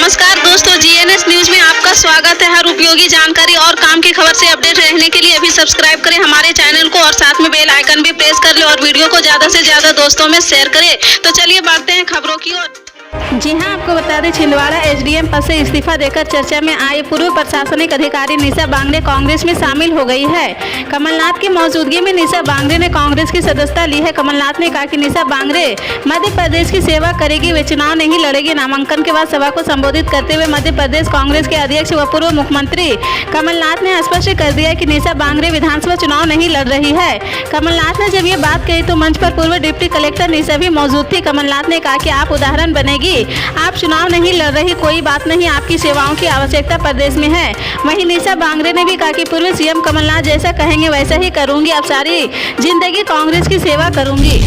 नमस्कार दोस्तों, GNS news में आपका स्वागत है। हर उपयोगी जानकारी और काम की खबर से अपडेट रहने के लिए अभी सब्सक्राइब करें हमारे चैनल को और साथ में बेल आइकन भी प्रेस कर ले और वीडियो को ज्यादा से ज्यादा दोस्तों में शेयर करें। तो चलिए बढ़ते हैं खबरों की ओर। जी हां, आपको बता दें, छिंदवाड़ा एसडीएम पद से इस्तीफा देकर चर्चा में आई पूर्व प्रशासनिक अधिकारी निशा बांगड़े कांग्रेस में शामिल हो गई है। कमलनाथ की मौजूदगी में निशा बांगड़े ने कांग्रेस की सदस्यता ली है। कमलनाथ ने कहा कि निशा बांगड़े मध्य प्रदेश की सेवा करेगी, वे चुनाव नहीं लड़ेगी। नामांकन के बाद सभा को संबोधित करते हुए मध्य प्रदेश कांग्रेस के अध्यक्ष व पूर्व मुख्यमंत्री कमलनाथ ने स्पष्ट कर दिया कि निशा बांगड़े विधानसभा चुनाव नहीं लड़ रही है। कमलनाथ ने जब ये बात कही तो मंच पर पूर्व डिप्टी कलेक्टर निशा भी मौजूद थी। कमलनाथ ने कहा कि आप उदाहरण बनेगी, आप चुनाव नहीं लड़ रही, कोई बात नहीं, आपकी सेवाओं की आवश्यकता प्रदेश में है। वहीं निशा बांगड़े ने भी कहा कि पूर्व सीएम कमलनाथ जैसा कहेंगे वैसा ही करूंगी, अब सारी जिंदगी कांग्रेस की सेवा करूंगी।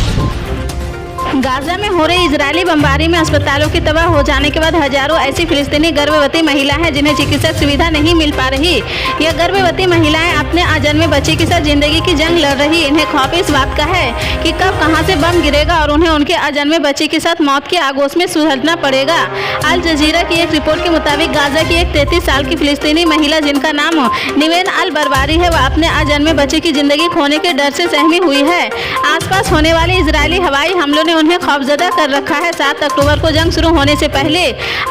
गाजा में हो रही इजरायली बमबारी में अस्पतालों के तबाह हो जाने के बाद हजारों ऐसी फिलिस्तीनी गर्भवती महिला हैं जिन्हें चिकित्सक सुविधा नहीं मिल पा रही। यह गर्भवती महिलाएं अपने अजन्मे बच्चे के साथ जिंदगी की जंग लड़ रही। इन्हें खौफ इस बात का है कि कब कहां से बम गिरेगा और उन्हें उनके अजन्मे बच्चे के साथ मौत के आगोश में सुलझना पड़ेगा। अल जजीरा की एक रिपोर्ट के मुताबिक गाजा की एक 33 साल की फिलिस्तीनी महिला जिनका नाम निवेन अल बरबारी है, वह अपने अजन्मे बच्चे की जिंदगी खोने के डर से सहमी हुई है। आसपास होने वाले इजरायली हवाई हमलों ने उन्हें खौफजदा कर रखा है। 7 अक्टूबर को जंग शुरू होने से पहले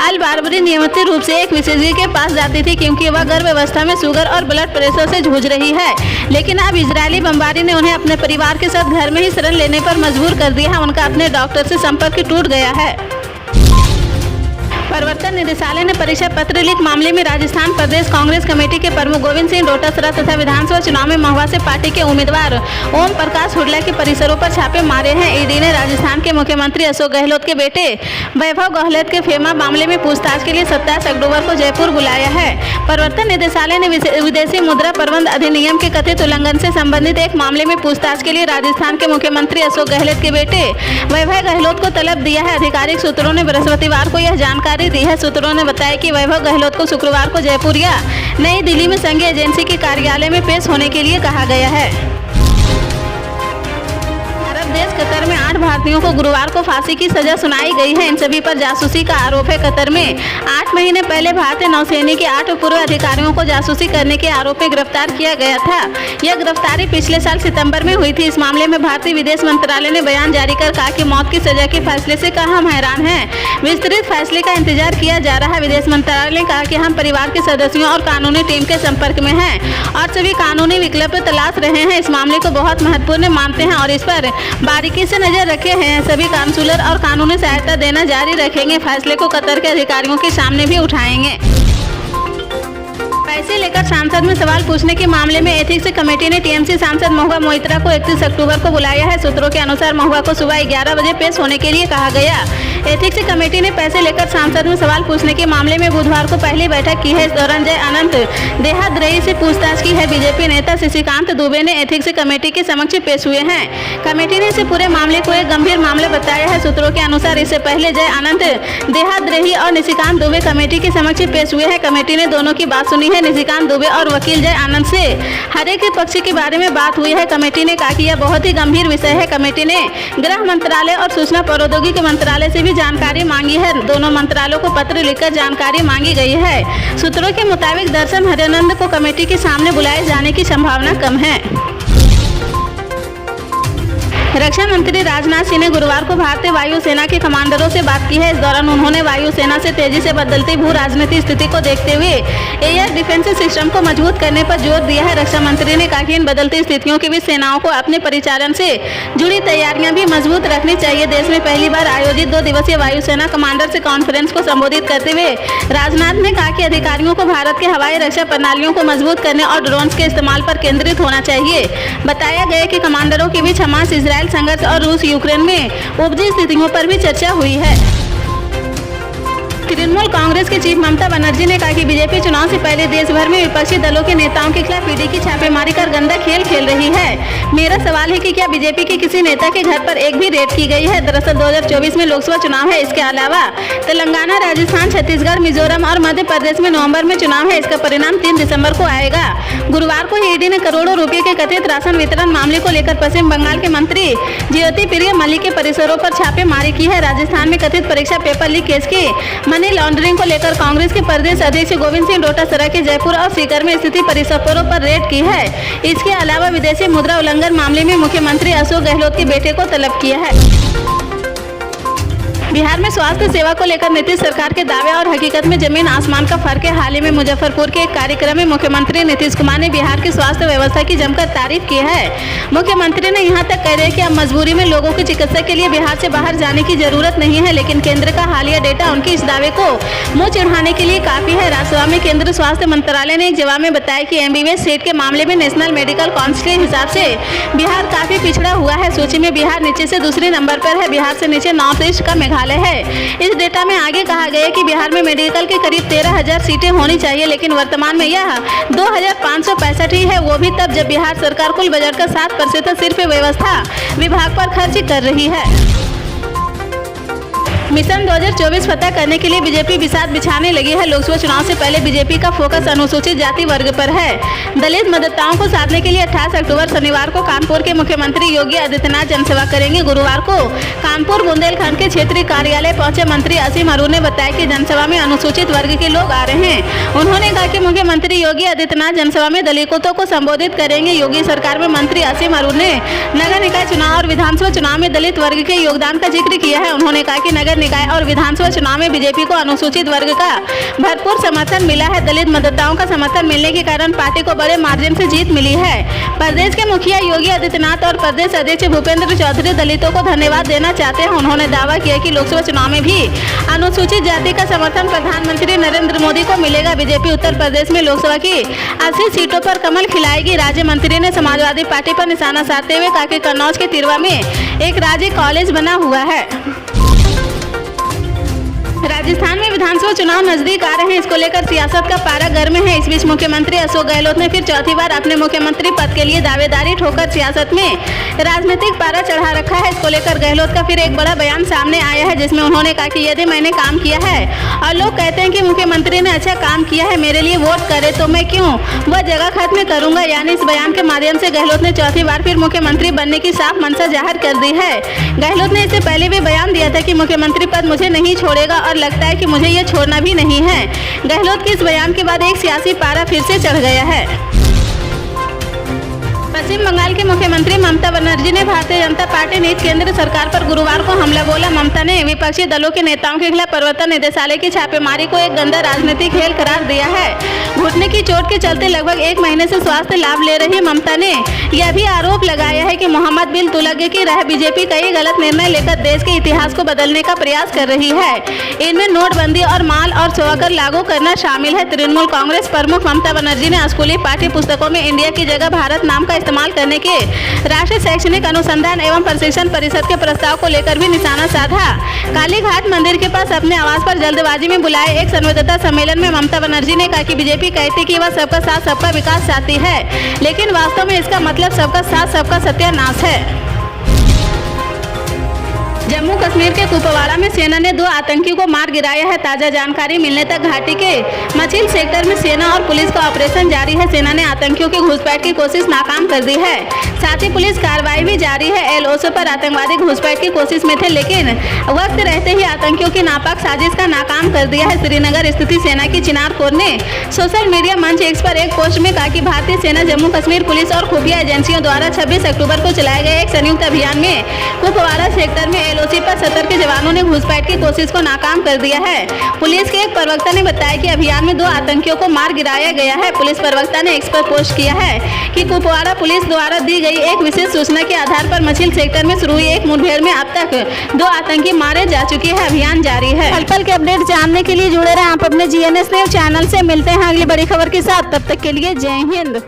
अल बारबरी नियमित रूप से एक विशेषज्ञ के पास जाती थी क्योंकि वह गर्भावस्था में शुगर और ब्लड प्रेशर से जूझ रही है। लेकिन अब इजरायली बमबारी ने उन्हें अपने परिवार के साथ घर में ही शरण लेने पर मजबूर कर दिया है। उनका अपने डॉक्टर से संपर्क टूट गया है। प्रवर्तन निदेशालय ने परीक्षा पत्र लीक मामले में राजस्थान प्रदेश कांग्रेस कमेटी के प्रमुख गोविंद सिंह डोटासरा तथा विधानसभा चुनाव में महुआ से पार्टी के उम्मीदवार ओम प्रकाश हुड्डा के परिसरों पर छापे मारे हैं। ईडी ने राजस्थान के मुख्यमंत्री अशोक गहलोत के बेटे वैभव गहलोत के फेमा मामले में पूछताछ के लिए 27 अक्टूबर को जयपुर बुलाया है। प्रवर्तन निदेशालय ने विदेशी मुद्रा प्रबंध अधिनियम के कथित उल्लंघन से संबंधित एक मामले में पूछताछ के लिए राजस्थान के मुख्यमंत्री अशोक गहलोत के बेटे वैभव गहलोत को तलब दिया है। आधिकारिक सूत्रों ने बृहस्पतिवार को यह जानकारी दी है। सूत्रों ने बताया कि वैभव गहलोत को शुक्रवार को जयपुर या नई दिल्ली में संघीय एजेंसी के कार्यालय में पेश होने के लिए कहा गया है। देश कतर में 8 भारतीयों को गुरुवार को फांसी की सजा सुनाई गई है। इन सभी पर जासूसी का आरोप है। कतर में 8 महीने पहले भारतीय नौसेना के 8 पूर्व अधिकारियों को जासूसी करने के आरोप में गिरफ्तार किया गया था। यह गिरफ्तारी पिछले साल सितंबर में हुई थी। इस मामले में भारतीय विदेश मंत्रालय ने बयान जारी कर कहा कि मौत की सजा के फैसले से हम हैरान हैं। विस्तृत फैसले का इंतजार किया जा रहा है। विदेश मंत्रालय ने कहा कि हम परिवार के सदस्यों और कानूनी टीम के संपर्क में हैं और सभी कानूनी विकल्प तलाश रहे हैं। इस मामले को बहुत महत्वपूर्ण मानते हैं और इस पर बारीकी से नजर रखे हैं। सभी काउंसलर और कानूनी सहायता देना जारी रखेंगे। फैसले को कतर के अधिकारियों के सामने भी उठाएंगे। पैसे लेकर सांसद में सवाल पूछने के मामले में एथिक्स कमेटी ने टीएमसी सांसद महुआ मोइत्रा को 31 अक्टूबर को बुलाया है। सूत्रों के अनुसार महुआ को सुबह 11 बजे पेश होने के लिए कहा गया। एथिक्स कमेटी ने पैसे लेकर सांसद में सवाल पूछने के मामले में बुधवार को पहली बैठक की है। इस दौरान जय अनंत देहाद्रई से पूछताछ की है। बीजेपी नेता शशिकांत दुबे ने एथिक्स कमेटी के समक्ष पेश हुए हैं। कमेटी ने इसे पूरे मामले को एक गंभीर मामला बताया है। सूत्रों के अनुसार इससे पहले जय अनंत देहाद्रई और निशिकांत दुबे कमेटी के समक्ष पेश हुए हैं। कमेटी ने दोनों की बात सुनी है। निशिकांत दुबे और वकील जय आनंद से हर एक पक्ष के बारे में बात हुई है। कमेटी ने कहा कि यह बहुत ही गंभीर विषय है। कमेटी ने गृह मंत्रालय और सूचना प्रौद्योगिकी मंत्रालय से भी जानकारी मांगी है। दोनों मंत्रालयों को पत्र लिखकर जानकारी मांगी गई है। सूत्रों के मुताबिक दर्शन हरिनंद को कमेटी के सामने बुलाए जाने की संभावना कम है। रक्षा मंत्री राजनाथ सिंह ने गुरुवार को भारतीय वायुसेना के कमांडरों से बात की है। इस दौरान उन्होंने वायुसेना से तेजी से बदलती भू राजनीतिक स्थिति को देखते हुए एयर डिफेंस सिस्टम को मजबूत करने पर जोर दिया है। रक्षा मंत्री ने कहा कि इन बदलती स्थितियों के बीच सेनाओं को अपने परिचालन से जुड़ी तैयारियां भी मजबूत रखनी चाहिए। देश में पहली बार आयोजित 2 दिवसीय वायुसेना कमांडर से कॉन्फ्रेंस को संबोधित करते हुए राजनाथ ने कहा कि अधिकारियों को भारत के हवाई रक्षा प्रणालियों को मजबूत करने और ड्रोन्स के इस्तेमाल पर केंद्रित होना चाहिए। बताया गया कि कमांडरों के बीच हमास इजरायल संघर्ष और रूस यूक्रेन में उपजी स्थितियों पर भी चर्चा हुई है। तृणमूल कांग्रेस के चीफ ममता बनर्जी ने कहा कि बीजेपी चुनाव से पहले देश भर में विपक्षी दलों के नेताओं के खिलाफ ईडी की छापेमारी कर गंदा खेल खेल रही है। मेरा सवाल है कि क्या बीजेपी के किसी नेता के घर पर एक भी रेड की गई है? दरअसल 2024 में लोकसभा चुनाव है। इसके अलावा तेलंगाना, राजस्थान, छत्तीसगढ़, मिजोरम और मध्य प्रदेश में नवंबर में चुनाव है। इसका परिणाम 3 दिसंबर को आएगा। गुरुवार को ईडी ने करोड़ों रुपए के कथित राशन वितरण मामले को लेकर पश्चिम बंगाल के मंत्री ज्योतिप्रिय मलिक के परिसरों पर छापेमारी की है। राजस्थान में कथित परीक्षा पेपर लीक केस की मनी लॉन्ड्रिंग को लेकर कांग्रेस के प्रदेश अध्यक्ष गोविंद सिंह डोटासरा के जयपुर और सीकर में स्थित परिसरों पर रेड की है। इसके अलावा विदेशी मुद्रा उल्लंघन मामले में मुख्यमंत्री अशोक गहलोत के बेटे को तलब किया है। बिहार में स्वास्थ्य सेवा को लेकर नीतीश सरकार के दावे और हकीकत में जमीन आसमान का फर्क है। हाल ही में मुजफ्फरपुर के एक कार्यक्रम में मुख्यमंत्री नीतीश कुमार ने बिहार की स्वास्थ्य व्यवस्था की जमकर तारीफ की है। मुख्यमंत्री ने यहां तक कह दिया कि अब मजबूरी में लोगों की चिकित्सा के लिए बिहार से बाहर जाने की जरूरत नहीं है, लेकिन केंद्र का हालिया डेटा उनके इस दावे को मुंह चिढ़ाने के लिए काफी है। राज्यसभा में केंद्रीय स्वास्थ्य मंत्रालय ने एक जवाब में बताया कि एमबीबीएस सीट के मामले में नेशनल मेडिकल काउंसिल के हिसाब से बिहार काफी पिछड़ा हुआ है। सूची में बिहार नीचे से दूसरे नंबर पर है। बिहार से नीचे नॉर्थ ईस्ट का मेघालय है। इस डेटा में आगे कहा गया कि बिहार में मेडिकल के करीब 13,000 सीटें होनी चाहिए, लेकिन वर्तमान में यह 2,565 ही है, वो भी तब जब बिहार सरकार कुल बजट का 7% सिर्फ व्यवस्था विभाग पर खर्च कर रही है। मिशन 2024 फतह करने के लिए बीजेपी बिसात बिछाने लगी है। लोकसभा चुनाव से पहले बीजेपी का फोकस अनुसूचित जाति वर्ग पर है। दलित मतदाताओं को साधने के लिए 28 अक्टूबर शनिवार को कानपुर के मुख्यमंत्री योगी आदित्यनाथ जनसभा करेंगे। गुरुवार को कानपुर बुंदेलखंड के क्षेत्रीय कार्यालय पहुंचे मंत्री असीम अरुण ने बताया कि जनसभा में अनुसूचित वर्ग के लोग आ रहे हैं। उन्होंने कहा कि मुख्यमंत्री योगी आदित्यनाथ जनसभा में दलितों को संबोधित करेंगे। योगी सरकार में मंत्री असीम अरुण ने नगर निकाय चुनाव और विधानसभा चुनाव में दलित वर्ग के योगदान का जिक्र किया है। उन्होंने कहा कि नगर निकाय और विधानसभा चुनाव में बीजेपी को अनुसूचित वर्ग का भरपूर समर्थन मिला है। दलित मतदाताओं का समर्थन मिलने के कारण पार्टी को बड़े मार्जिन से जीत मिली है। प्रदेश के मुखिया योगी आदित्यनाथ और प्रदेश अध्यक्ष भूपेंद्र चौधरी दलितों को धन्यवाद देना चाहते हैं। उन्होंने दावा किया कि लोकसभा चुनाव में भी अनुसूचित जाति का समर्थन प्रधानमंत्री नरेंद्र मोदी को मिलेगा। बीजेपी उत्तर प्रदेश में लोकसभा की 80 सीटों पर कमल खिलाएगी। राज्य मंत्री ने समाजवादी पार्टी पर निशाना साधते हुए कहा कि कन्नौज के तिरवा में एक राज्य कॉलेज बना हुआ है। राजस्थान में विधानसभा चुनाव नजदीक आ रहे हैं, इसको लेकर सियासत का पारा गर्म है। इस बीच मुख्यमंत्री अशोक गहलोत ने फिर चौथी बार अपने मुख्यमंत्री पद के लिए दावेदारी ठोकर सियासत में राजनीतिक पारा चढ़ा रखा है। इसको लेकर गहलोत का फिर एक बड़ा बयान सामने आया है, जिसमें उन्होंने कहा कि यदि मैंने काम किया है और लोग कहते हैं कि मुख्यमंत्री ने अच्छा काम किया है, मेरे लिए वोट करे, तो मैं क्यों वह जगह खत्म करूंगा। यानी इस बयान के माध्यम से गहलोत ने चौथी बार फिर मुख्यमंत्री बनने की साफ मंशा जाहिर कर दी है। गहलोत ने इससे पहले भी बयान दिया था कि मुख्यमंत्री पद मुझे नहीं छोड़ेगा और लगता है कि मुझे ये छोड़ना भी नहीं है। गहलोत के इस बयान के बाद एक सियासी पारा फिर से चढ़ गया है। पश्चिम बंगाल के मुख्यमंत्री ममता बनर्जी ने भारतीय जनता पार्टी नीति केंद्र सरकार पर गुरुवार को हमला बोला। ममता ने विपक्षी दलों के नेताओं के खिलाफ प्रवर्तन निदेशालय की छापेमारी को एक गंदा राजनीतिक खेल करार दिया है। घुटने की चोट के चलते लगभग एक महीने से स्वास्थ्य लाभ ले रही ममता ने यह भी आरोप लगाया है कि मोहम्मद बिन तुगलक की राह बीजेपी कई गलत निर्णय लेकर देश के इतिहास को बदलने का प्रयास कर रही है। इनमें नोटबंदी और माल और सेवाकर लागू करना शामिल है। तृणमूल कांग्रेस प्रमुख ममता बनर्जी ने स्कूली पाठ्य पुस्तकों में इंडिया की जगह भारत नाम का इस्तेमाल करने के राष्ट्रीय शैक्षणिक अनुसंधान एवं प्रशिक्षण परिषद के प्रस्ताव को लेकर भी निशाना साधा। कालीघाट मंदिर के पास अपने आवास पर जल्दबाजी में बुलाए एक संवाददाता सम्मेलन में ममता बनर्जी ने कहा कि बीजेपी कहती कि वह सबका साथ सबका विकास चाहती है, लेकिन वास्तव में इसका मतलब सबका साथ सबका सत्यानाश है। जम्मू कश्मीर के कुपवाड़ा में सेना ने 2 आतंकियों को मार गिराया है। ताजा जानकारी मिलने तक घाटी के मचिल सेक्टर में सेना और पुलिस का ऑपरेशन जारी है। सेना ने आतंकियों की घुसपैठ की कोशिश नाकाम कर दी है। साथ ही पुलिस कार्रवाई भी जारी है। एलओसी पर आतंकवादी घुसपैठ की कोशिश में थे, लेकिन वक्त रहते ही आतंकियों की नापाक साजिश का नाकाम कर दिया है। श्रीनगर स्थित सेना की चिनार कोर ने सोशल मीडिया मंच एक्स पर एक पोस्ट में कहा कि भारतीय सेना जम्मू कश्मीर पुलिस और खुफिया एजेंसियों द्वारा 26 अक्टूबर को चलाए गए एक संयुक्त अभियान में कुपवाड़ा सेक्टर में एलओसी पर 70 के जवानों ने घुसपैठ की कोशिश को नाकाम कर दिया है। पुलिस के एक प्रवक्ता ने बताया कि अभियान में 2 आतंकियों को मार गिराया गया है। पुलिस प्रवक्ता ने एक्स पर पोस्ट किया है कि कुपवाड़ा पुलिस द्वारा दी गई एक विशेष सूचना के आधार पर मचिल सेक्टर में शुरू हुई एक मुठभेड़ में अब तक 2 आतंकी मारे जा चुके हैं। अभियान जारी है। पल-पल के अपडेट जानने के लिए जुड़े रहें आप अपने GNS न्यूज चैनल से। मिलते हैं अगली बड़ी खबर के साथ, तब तक के लिए जय हिंद।